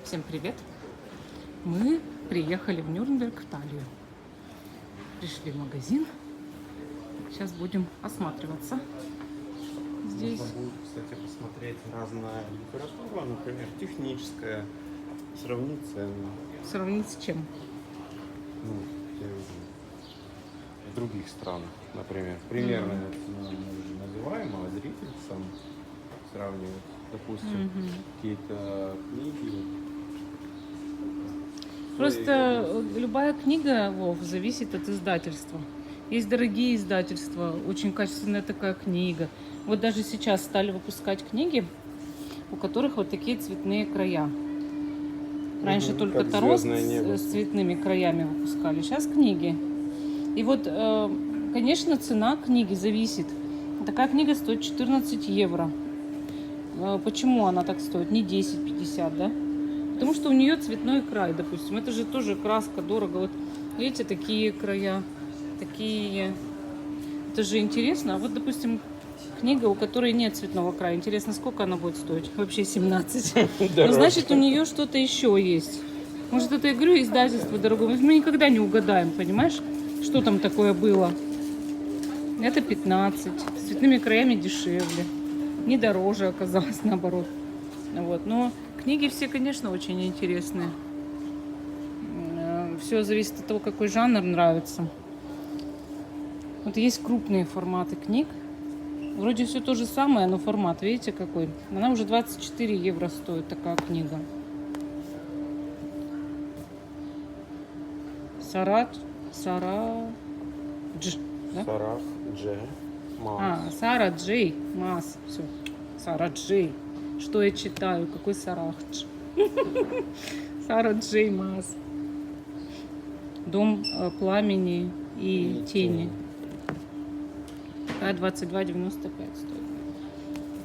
Всем привет! Мы приехали в Нюрнберг, в Италию. Пришли в магазин. Сейчас будем осматриваться. Здесь Можно будет, кстати, посмотреть разная литература, например, техническая, сравнить цены. сравнить с чем? Ну, в других странах, например. Примерная цена мы уже называем, а зритель сам сравнивает. Допустим, какие-то книги. Просто любая книга, Вов, зависит от издательства. Есть дорогие издательства, очень качественная такая книга. Вот даже сейчас стали выпускать книги, у которых вот такие цветные края. Раньше только как Таро «Звездное небо». с цветными краями выпускали, сейчас книги. И вот, конечно, цена книги зависит. Такая книга стоит 14 евро. Почему она так стоит? Не 10-50, да? Потому что у нее цветной край, допустим. Это же тоже краска, дорого. Вот видите, такие края, такие. Это же интересно. А вот, допустим, книга, у которой нет цветного края. Интересно, сколько она будет стоить? Вообще 17. Ну, значит, у нее что-то еще есть. Может, это, я говорю, издательство дорогое. Мы никогда не угадаем, понимаешь, что там такое было. Это 15. С цветными краями дешевле. Не дороже оказалось, наоборот. Вот. Но книги все, конечно, очень интересные. Все зависит от того, какой жанр нравится. Вот есть крупные форматы книг. Вроде все то же самое, но формат, видите, какой? Она уже 24 евро стоит, такая книга. Сарадж, да? Сарах, Дже, Маас. Сара Джей Мас. Все. Сара Джей. Что я читаю? Какой Сарахдж? Сара Джей Мас. Дом пламени и тени. Такая 22,95 стоит.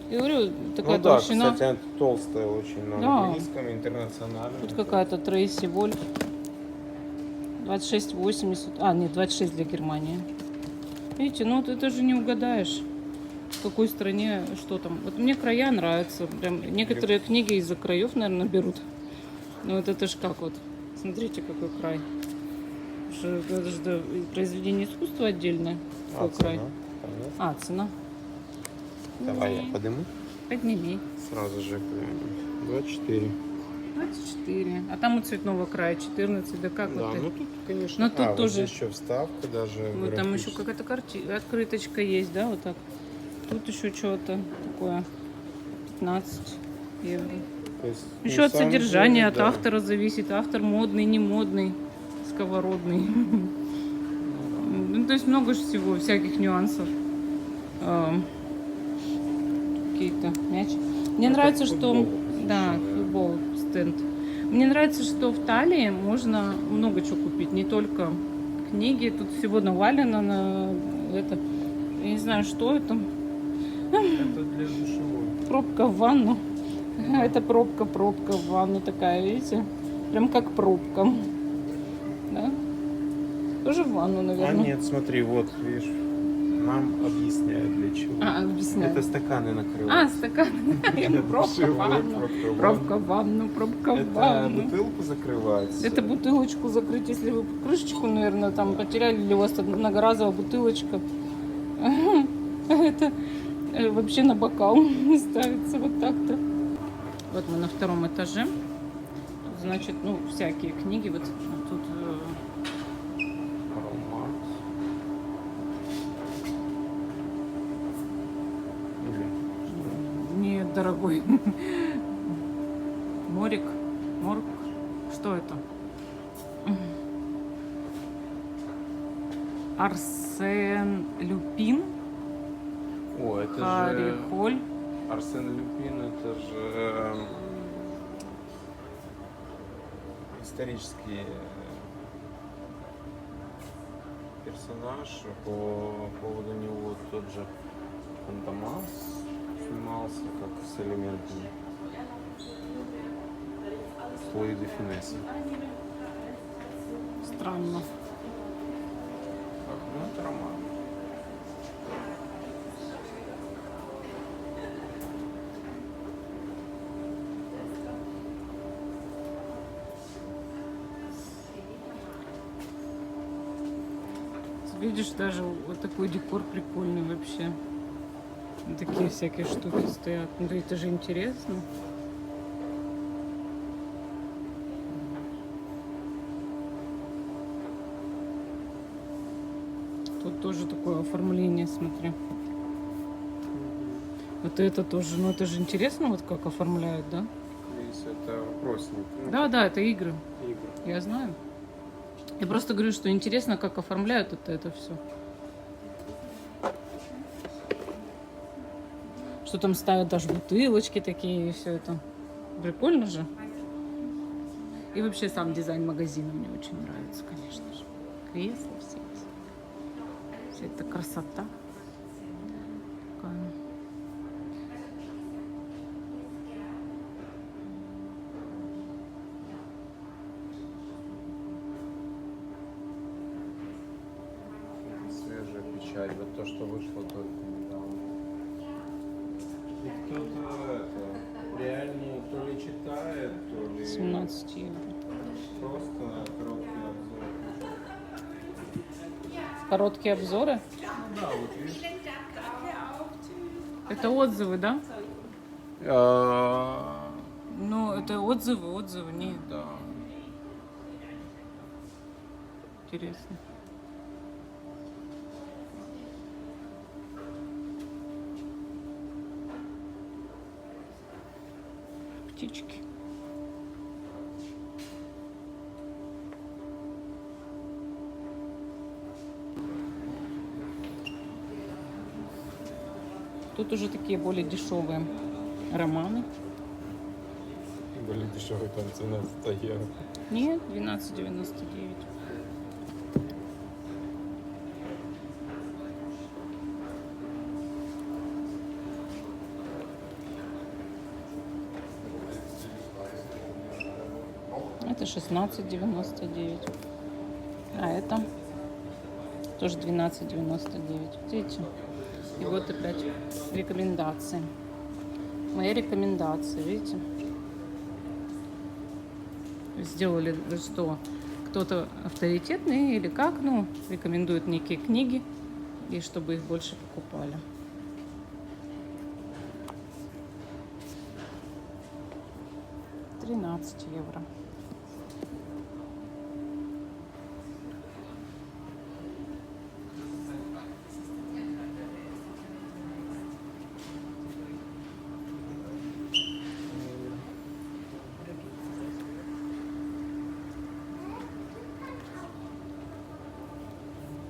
Я говорю, такая Ну да, толщина. кстати, она толстая очень на Да. английском, интернациональном. Тут какая-то Трейси Вольф. 26,80. Нет, 26 для Германии. Видите, ну вот это же не угадаешь, в какой стране что там. Вот мне края нравятся. Прям некоторые книги из-за краев, наверное, берут. Ну вот это ж как вот. Смотрите, какой край. Это же произведение искусства отдельное. Какой край. Цена? Цена. Давай я подниму. Подними. Сразу же 24. 24. А там у цветного края 14. Да как Да, вот это? ну тут, конечно, Но тут вот тоже. здесь еще вставка даже. Вот там еще какая-то открыточка есть, да, вот так. Тут еще что-то такое. 15 евро. есть, Еще от содержания, от да. автора зависит. Автор модный, не модный, сковородный. Ну, то есть много же всего, всяких нюансов. Какие-то мячи. Мне нравится, что... Да, футбол, стенд. Мне нравится, что в Таллии можно много чего купить. Не только книги. Тут всего навалено на это. Я не знаю, что это. Это для душевой. Пробка в ванну. Это пробка в ванну такая, видите? Прям как пробка. Да? Тоже в ванну, наверное. Нет, смотри, вот, видишь, нам объясняют для чего. Объясняю. Это стаканы накрывают. Стакан. Пробка в ванну. Пробка в ванну, пробка в Это ванну. бутылку закрывается. Это бутылочку закрыть, если вы крышечку, наверное, там потеряли, или у вас многоразовая бутылочка. Это вообще на бокал ставится вот так-то. Вот мы на втором этаже. Значит, всякие книги. Вот тут Аромат. нет, дорогой. Морг. Что это? Арсен Люпин. О, это Харри же Холь. Арсен Люпин, это же исторический персонаж. По поводу него тот же Фантомас снимался как с элементами Хлои де Финесса. Странно. Ну, это роман. Видишь, даже вот такой декор прикольный вообще. Вот такие всякие штуки стоят. Ну, это же интересно. Тут тоже такое оформление, смотри. Вот это тоже, ну это же интересно, вот как оформляют, да? Если это вопросник. Ну, Да, да, это игры, игры. я знаю. Я просто говорю, что интересно, как оформляют это все. Что там ставят даже бутылочки такие и все это. Прикольно же. И вообще сам дизайн магазина мне очень нравится, конечно же. Кресла все эти. Вся эта красота. Такая. Свежая печать. Вот то, что вышло только недавно. И кто-то это реально то ли читает, то ли 17 евро. просто короткий обзор. Короткие обзоры. Ну да, вот видишь. Это отзывы, да? А, Ну, это отзывы, не да. интересно. Птички. Тут уже такие более дешевые романы. Были дешевые, там цена 100 евро. Нет, 12,99. Это 16,99. А это тоже 12,99. Видите? И вот опять рекомендации. Мои рекомендации, видите? Сделали, что кто-то авторитетный или как, ну, рекомендует некие книги, и чтобы их больше покупали. €13.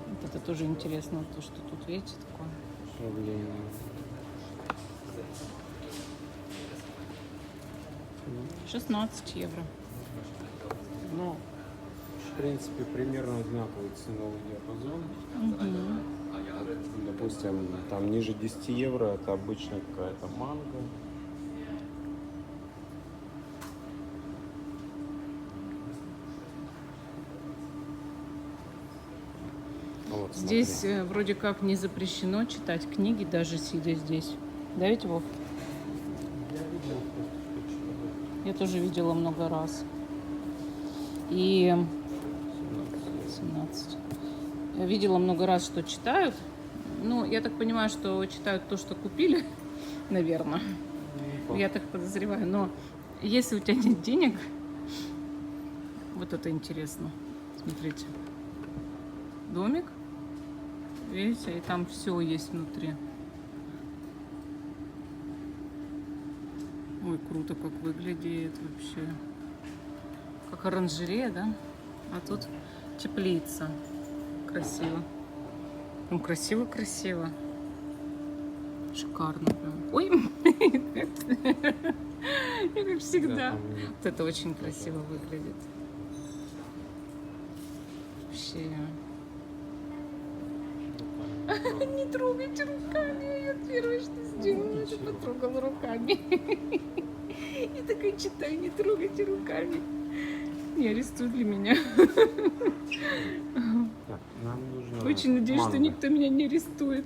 Вот это тоже интересно, то, что тут, видите, такое. Блин. 16 евро. Ну, в принципе, примерно одинаковый ценовый диапазон. Допустим, там ниже 10 евро это обычно какая-то манго. Вот, смотри. Здесь вроде как не запрещено читать книги, даже сидя здесь. Да ведь, Вов? Я тоже видела много раз. И 17. Я видела много раз, что читают. Ну, я так понимаю, что читают то, что купили, наверное. Я так подозреваю. Но если у тебя нет денег, вот это интересно. Смотрите. Домик. Видите, и там все есть внутри. Ой, круто как выглядит вообще. Как оранжерея, да? А тут теплица. Красиво. Прям красиво-красиво. Шикарно прям. Ой, я как всегда. Вот это очень красиво выглядит. Вообще. Не трогайте руками. Я первое, что сделала, это потрогала руками. Я такая читаю, не трогайте руками. Не арестуют ли меня? Так, нам нужно Очень надеюсь, что никто меня не арестует.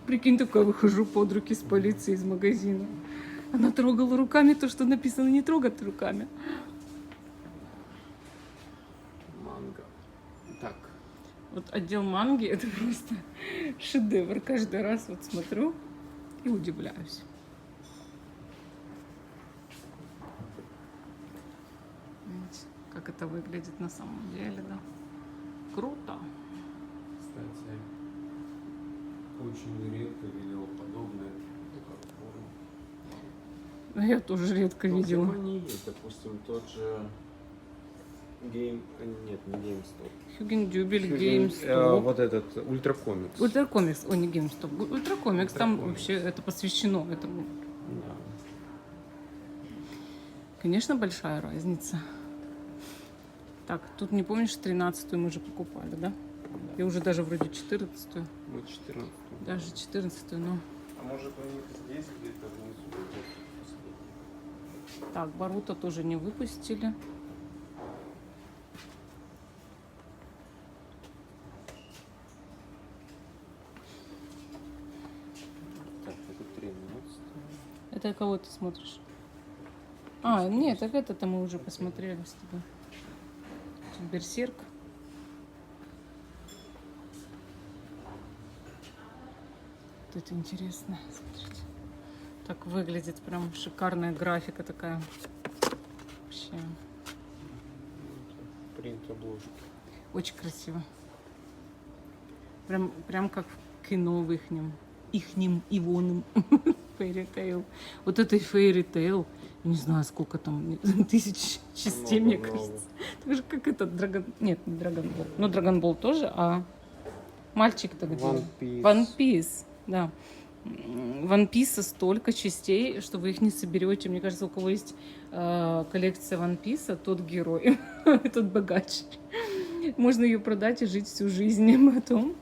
Прикинь, такая выхожу под руки с полицией из магазина. Она трогала руками то, что написано не трогать руками. манго. Вот отдел манги это просто шедевр. Каждый раз вот смотрю и удивляюсь. Видите, как это выглядит на самом деле, да? Круто. Кстати, очень редко видел подобное. Я тоже редко Ну, в видела. Германии есть, допустим, тот же Нет, не GameStop. Хюгендюбель, GameStop. Вот этот Ультракомикс. Ультракомикс, не GameStop. Ультракомикс, там Ультракомикс. вообще это посвящено этому. Да. Конечно, большая разница. Так, тут не помнишь, 13-ю мы же покупали, да? И уже даже вроде 14-ю. Мы 14. Даже 14-ю, но... А может у них здесь где-то внизу будет последний? Так, Боруто тоже не выпустили. Так, это 13. Это кого ты смотришь? А, нет, так это-то мы уже посмотрели с тобой. Тут Берсерк. Вот это интересно. Смотрите. Так выглядит прям шикарная графика такая. Вообще Принт обложки. очень красиво. Прям как в кино в ихним Ивоном. Fairy Tail. Вот это Fairy Tail. Не знаю, сколько там, 1000 частей, мне кажется. Так же, как этот Dragon... Нет, не Dragon Ball. Ну, Dragon Ball тоже, а мальчик-то где? One Piece. One Piece, да. One Piece столько частей, что вы их не соберете. Мне кажется, у кого есть коллекция One Piece, тот герой, тот богач. Можно ее продать и жить всю жизнь потом.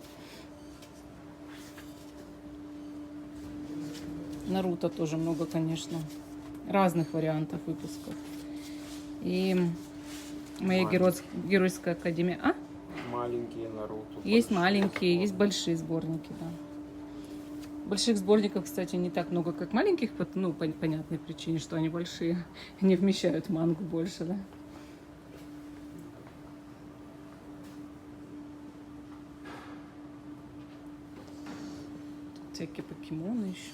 Наруто тоже много, конечно. Разных вариантов выпусков. И моя геройская академия. А? Маленькие Наруто. Есть большие маленькие, есть сборники. большие сборники, да. Больших сборников, кстати, не так много, как маленьких, ну, по понятной причине, что они большие, не вмещают мангу больше, да. Тут всякие покемоны еще.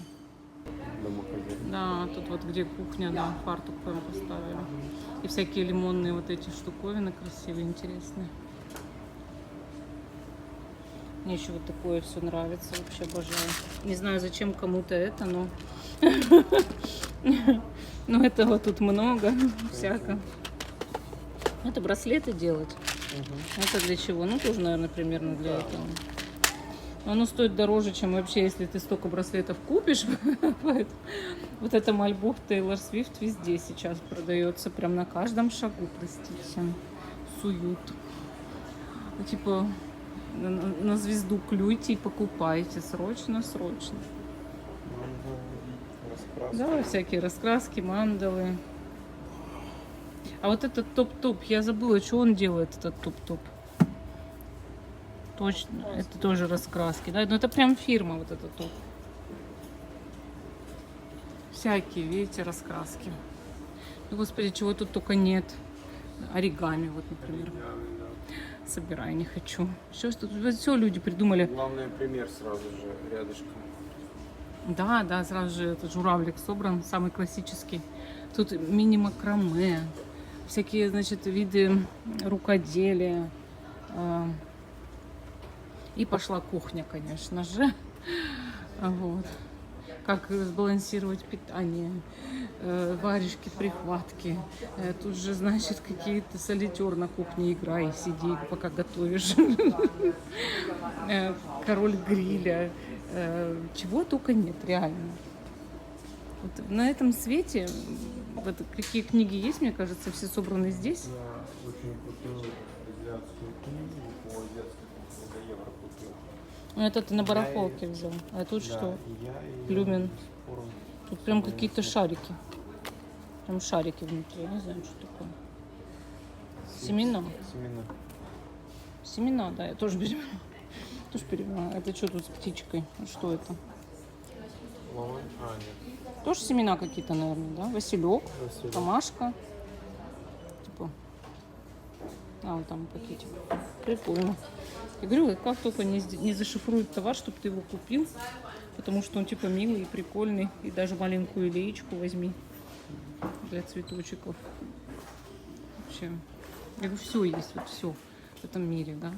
Домохозяин. Да, тут вот где кухня, да, фартук прям поставили. И всякие лимонные вот эти штуковины красивые, интересные. Мне еще вот такое все нравится, вообще обожаю. Не знаю, зачем кому-то это, но... Но этого тут много, всяко. Это браслеты делать. Это для чего? Ну, тоже, наверное, примерно для этого. Но оно стоит дороже, чем вообще, если ты столько браслетов купишь. Вот эта мальбух Тейлор Свифт везде сейчас продается. Прям на каждом шагу, простите. Суют. Ну, типа, на звезду клюйте и покупайте. Срочно. Да, всякие раскраски, мандалы. А вот этот топ-топ, я забыла, что он делает, этот топ-топ. Точно, это тоже раскраски, да? Но это прям фирма, вот этот топ. Всякие, видите, раскраски. Ну, господи, чего тут только нет. Оригами, вот, например. Собирай, не хочу. Что тут? Все люди придумали. Главное, пример сразу же рядышком. Да, сразу же этот журавлик собран, самый классический. Тут мини-макраме, всякие, значит, виды рукоделия. И пошла кухня, конечно же. Вот. Как сбалансировать питание, варежки, прихватки. Тут же, значит, какие-то солитер на кухне, играй, сиди, пока готовишь. Король гриля. Чего только нет, реально. Вот на этом свете, вот какие книги есть, мне кажется, все собраны здесь. Я очень крутую азиатскую книгу по азиатскому за евро купил. Ну, это ты на барахолке взял. А тут что? Люмен. Тут прям какие-то шарики. Прям шарики внутри. Я не знаю, что такое. Семена. Семена, да, я тоже беру. Тоже перевела. Это что тут с птичкой? Что это? Нет. Тоже семена какие-то, наверное, да? Василек, ромашка. Типа. А, вот там пакетик. Прикольно. Я говорю, как только не зашифруют товар, чтобы ты его купил, потому что он типа милый и прикольный. И даже маленькую леечку возьми для цветочков. Вообще. Я говорю, все есть, вот все в этом мире, да.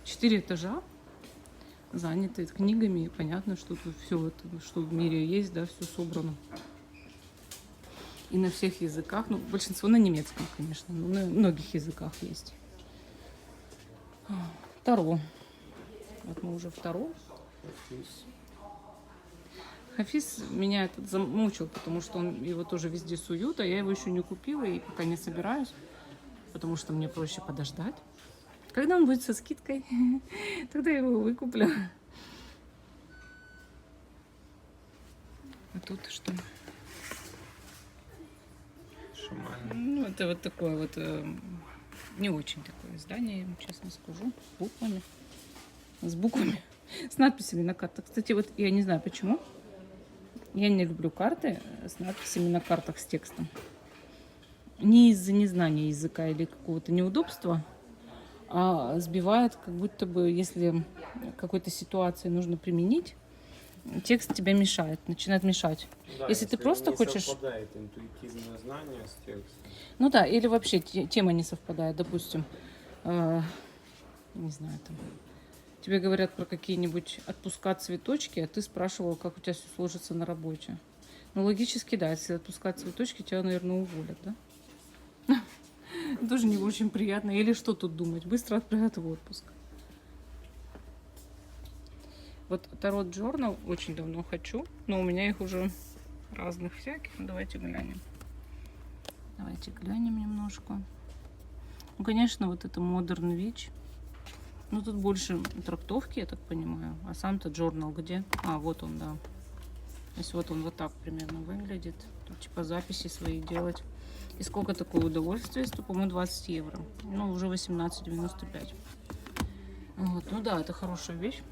4 этажа заняты книгами, и понятно, что тут все это, что в мире есть, да, все собрано. И на всех языках, ну, большинство на немецком, конечно, но на многих языках есть. Таро. Вот мы уже в Таро. Хафиз меня этот замучил, потому что он его тоже везде суют, а я его еще не купила и пока не собираюсь, потому что мне проще подождать. Когда он будет со скидкой, тогда я его выкуплю. А тут что? Шаман. Ну, это вот такое вот, не очень такое издание, я вам честно скажу, буквами. С буквами, с надписями на картах. Кстати, вот я не знаю почему, я не люблю карты с надписями на картах с текстом. Не из-за незнания языка или какого-то неудобства, а сбивает, как будто бы, если какой-то ситуации нужно применить, текст тебя мешает, начинает мешать. Да, если ты просто не хочешь... совпадает интуитивное знание с текстом. Ну да, или вообще тема не совпадает, допустим, не знаю, там, тебе говорят про какие-нибудь отпуска цветочки, а ты спрашивал, как у тебя все сложится на работе. Ну, логически, да, если отпускать цветочки, тебя, наверное, уволят, да? Тоже не очень приятно. Или что тут думать? Быстро отправят в отпуск. Вот Tarot Journal очень давно хочу, но у меня их уже разных всяких. Давайте глянем. Давайте глянем немножко. Ну, конечно, вот это Modern Witch. Ну, тут больше трактовки, я так понимаю. А сам-то журнал где? А, вот он, да. То есть вот он вот так примерно выглядит. Тут типа записи свои делать. И сколько такое удовольствие? По-моему, 20 евро. Ну, уже 18,95. Вот. Ну да, это хорошая вещь.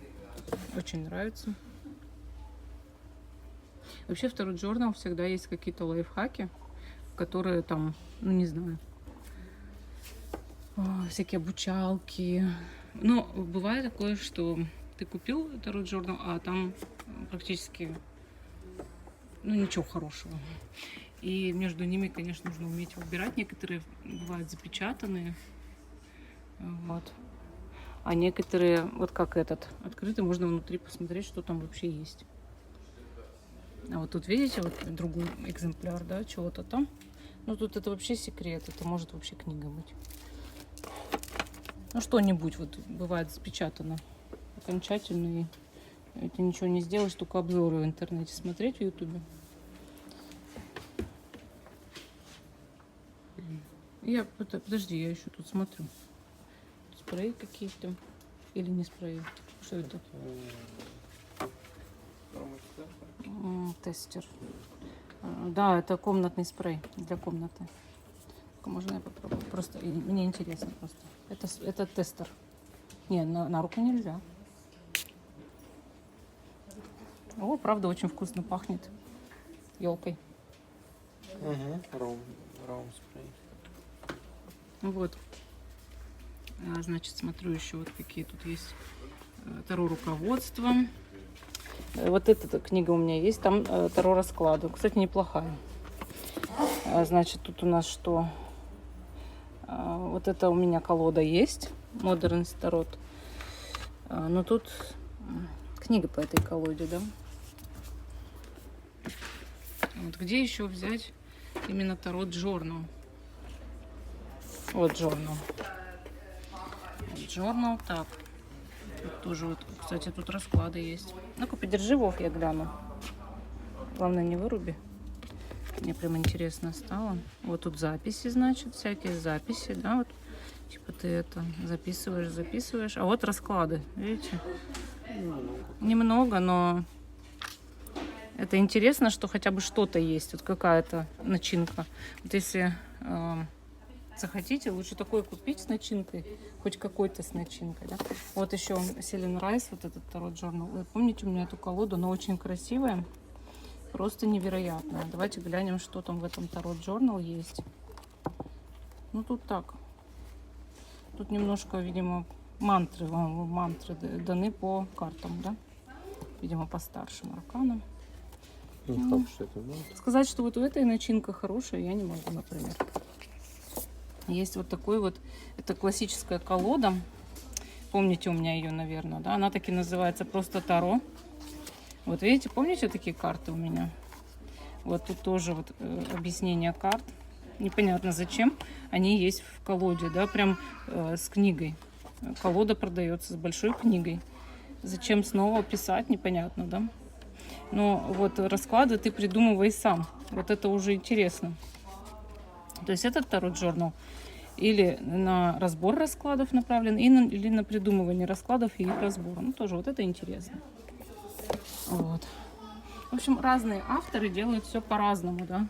Очень нравится. Вообще в Tarot Journal всегда есть какие-то лайфхаки, которые там, ну не знаю, всякие обучалки. Но бывает такое, что ты купил Tarot Journal, а там практически, ну, ничего хорошего. И между ними, конечно, нужно уметь выбирать. Некоторые бывают запечатанные. Вот. А некоторые, вот как этот, открытый, можно внутри посмотреть, что там вообще есть. А вот тут, видите, вот другой экземпляр, да, чего-то там. Ну, тут это вообще секрет. Это может вообще книга быть. Ну, что-нибудь вот бывает запечатано окончательно. И ты ничего не сделаешь, только обзоры в интернете смотреть в Ютубе. Подожди, я еще тут смотрю. Спреи какие-то. Или не спреи. Что это? Тестер. Да, это комнатный спрей для комнаты. Можно я попробую? Просто мне интересно просто. Это тестер. Не, на руку нельзя. О, правда, очень вкусно пахнет. Елкой. Угу. Роум спрей. Вот. Значит, смотрю еще вот какие тут есть Таро руководства. Вот эта книга у меня есть. Там Таро расклады. Кстати, неплохая. Значит, тут у нас что? Вот это у меня колода есть. Modern Tarot. Но тут книга по этой колоде, да? Вот где еще взять именно Tarot Journal? Вот журнал. Журнал, так. Тут тоже вот, кстати, тут расклады есть. Ну-ка, подержи, Вов, я гляну. Главное, не выруби. Мне прям интересно стало. Вот тут записи, значит, всякие записи, да, вот. Типа ты это записываешь. А вот расклады, видите? Немного, но это интересно, что хотя бы что-то есть. Вот какая-то начинка. Вот если... захотите, лучше такой купить с начинкой, хоть какой-то с начинкой, да. Вот еще Селен Райс, вот этот Tarot Journal. Вы помните у меня эту колоду? Она очень красивая, просто невероятная. Давайте глянем, что там в этом Tarot Journal есть. Ну, тут так. Тут немножко, видимо, мантры даны по картам, да? Видимо, по старшим арканам. Ну, как, что это будет? Сказать, что вот у этой начинка хорошая, я не могу, например. Есть вот такой вот, это классическая колода. Помните у меня ее, наверное, да? Она таки называется просто Таро. Вот видите, помните такие карты у меня? Вот тут тоже вот объяснение карт. Непонятно зачем они есть в колоде, да, прям с книгой. Колода продается с большой книгой. Зачем снова писать, непонятно, да? Но вот расклады ты придумывай сам. Вот это уже интересно. То есть этот Tarot Journal или на разбор раскладов направлен, или на придумывание раскладов и их разбор. Ну, тоже вот это интересно. Вот. В общем, разные авторы делают все по-разному, да.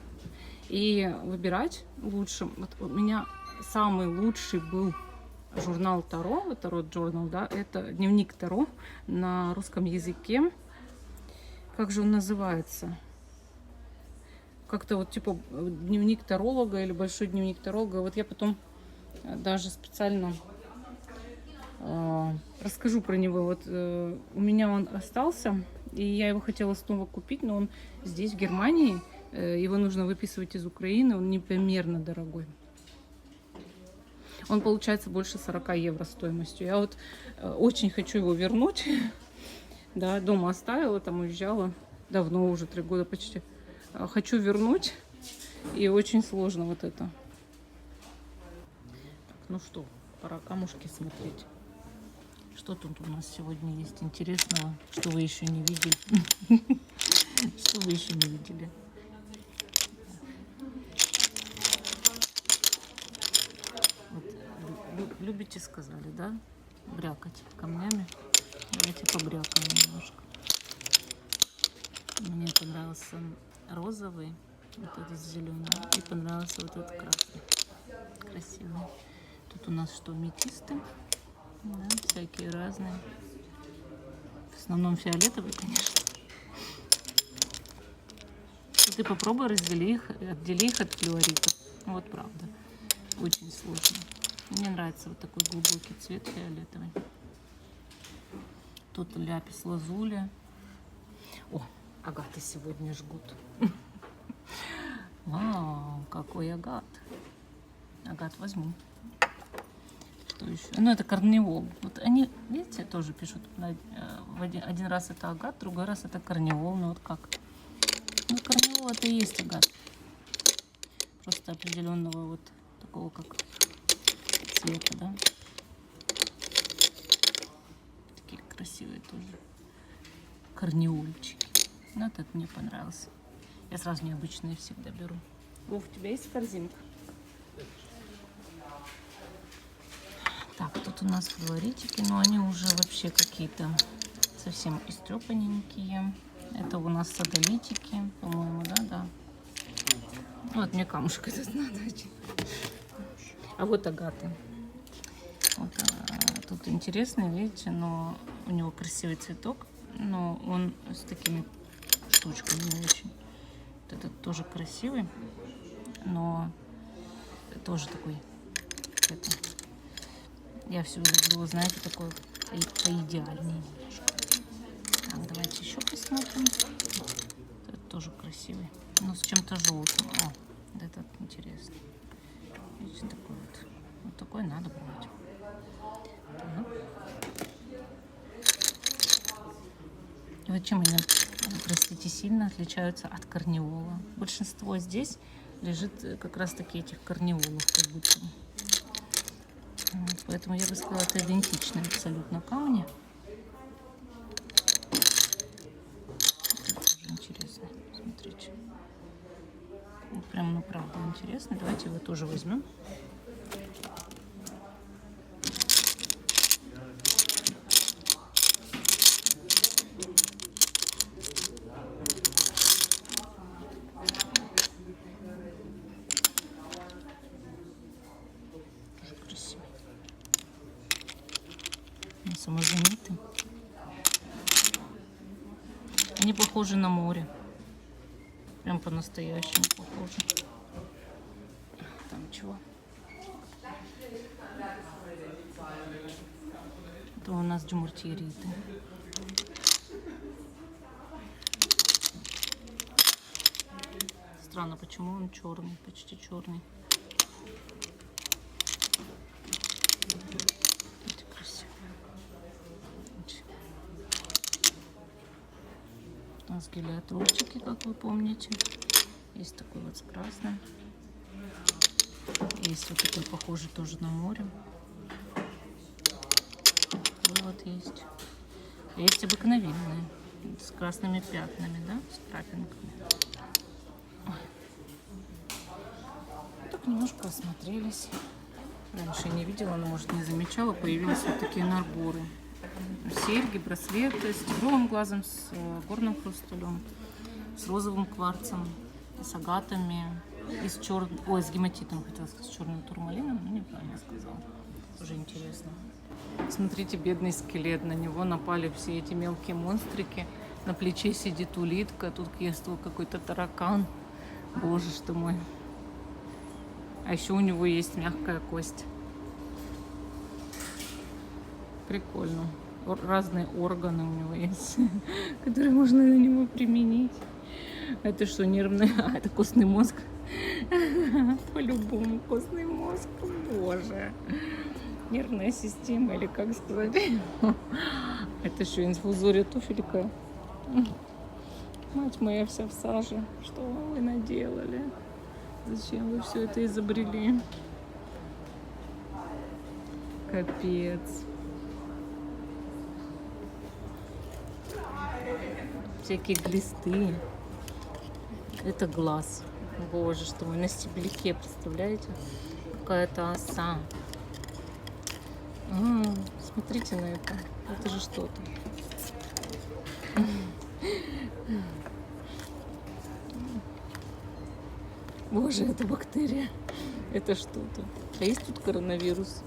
И выбирать лучше. Вот у меня самый лучший был журнал Таро, Tarot Journal, да, это дневник Таро на русском языке. Как же он называется? Как-то вот типа дневник таролога или большой дневник таролога. Вот я потом даже специально расскажу про него. Вот у меня он остался, и я его хотела снова купить, но он здесь, в Германии. Его нужно выписывать из Украины, он непомерно дорогой. Он получается больше 40 евро стоимостью. Я вот очень хочу его вернуть. Да, дома оставила, там уезжала давно, уже 3 года почти. Хочу вернуть, и очень сложно вот это. Так, ну что, пора камушки смотреть. Что тут у нас сегодня есть интересного, что вы еще не видели? Что вы еще не видели? Любите, сказали, да? Брякать камнями. Давайте побрякаем немножко. Мне понравился розовый, вот этот зеленый, и понравился вот этот красный. Красивый. Тут у нас что, аметисты, да, всякие разные. В основном фиолетовый, конечно. И ты попробуй раздели их, отдели их от флюоритов. Вот правда. Очень сложно. Мне нравится вот такой глубокий цвет фиолетовый. Тут ляпис лазули. О, агаты сегодня жгут. Вау, какой агат. Агат возьму. Что еще? Ну, это карневол. Вот они, видите, тоже пишут. Один раз это агат, другой раз это карневол. Ну, вот как? Ну, карневол это и есть агат. Просто определенного вот такого, как цвета, да? Такие красивые тоже карнеольчики. Ну, этот мне понравился. Я сразу необычные всегда беру. Вов, у тебя есть корзинка? Так, тут у нас фаворитики, но они уже вообще какие-то совсем истрепаненькие. Это у нас садолитики, по-моему, да? Вот мне камушек этот надо. А вот агаты. Вот, тут интересный, видите, но у него красивый цветок, но он с такими штучками не очень. Вот этот тоже красивый, но тоже такой. Это, я все люблю, знаете, такой поидеальный немножко. Так, давайте еще посмотрим. Этот тоже красивый, но с чем-то желтым. О, вот этот интересный. Видите, такой вот. Вот такой надо брать. И вот чем они, простите, сильно отличаются от карневола. Большинство здесь лежит как раз таки этих карневолов, как будто. Вот, поэтому я бы сказала, это идентичные абсолютно камни. Это тоже интересно. Смотрите. Вот прям, ну, правда, интересно. Давайте его тоже возьмем. Самозаметы. Они похожи на море. Прям по-настоящему похожи. Там чего? Это у нас дюмуртиериты. Странно, почему он черный, почти черный. Смотрите, красиво. У нас гелиотропчики, как вы помните. Есть такой вот с красным. Есть вот такой похожий тоже на море. Такой вот есть. Есть обыкновенные с красными пятнами, да, с крапинками. Так немножко осмотрелись. Раньше не видела, но, может, не замечала. Появились вот такие наборы. Серьги, браслеты с тигровым глазом, с горным хрусталем, с розовым кварцем, с агатами и с черным... Ой, с гематитом, хотела сказать, с черным турмалином, но неправильно сказала. Уже интересно. Смотрите, бедный скелет. На него напали все эти мелкие монстрики. На плече сидит улитка, тут есть какой-то таракан. Боже ж ты мой. А еще у него есть мягкая кость. Прикольно. Разные органы у него есть, которые можно на него применить. Это что, нервный? А, это костный мозг. По-любому костный мозг. Боже. Нервная система, или как сказать. Это что, инфузория туфелька? Мать моя вся в саже. Что вы наделали? Зачем вы все это изобрели? Капец. Всякие глисты. Это глаз. Боже, что мы на стебляке, представляете? Какая-то оса. Смотрите на это. Это же что-то. Боже, это бактерия. Это что-то. А есть тут коронавирус?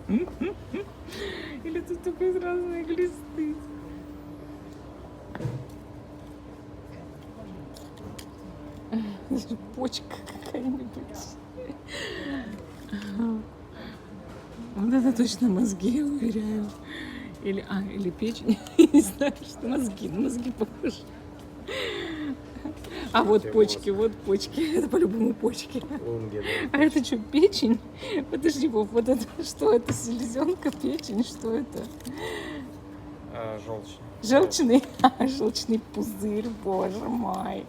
Или тут только разные глисты? Почка какая-нибудь. Вот это точно мозги, я уверяю. Или печень. Не знаю, что мозги. На мозги похожи. А вот почки, вот почки. Это по-любому почки. А это что, печень? Подожди, Вов, вот это что? Это селезенка, печень? Что это? Желчный. Желчный? Желчный пузырь, боже мой.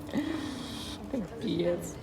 Капец.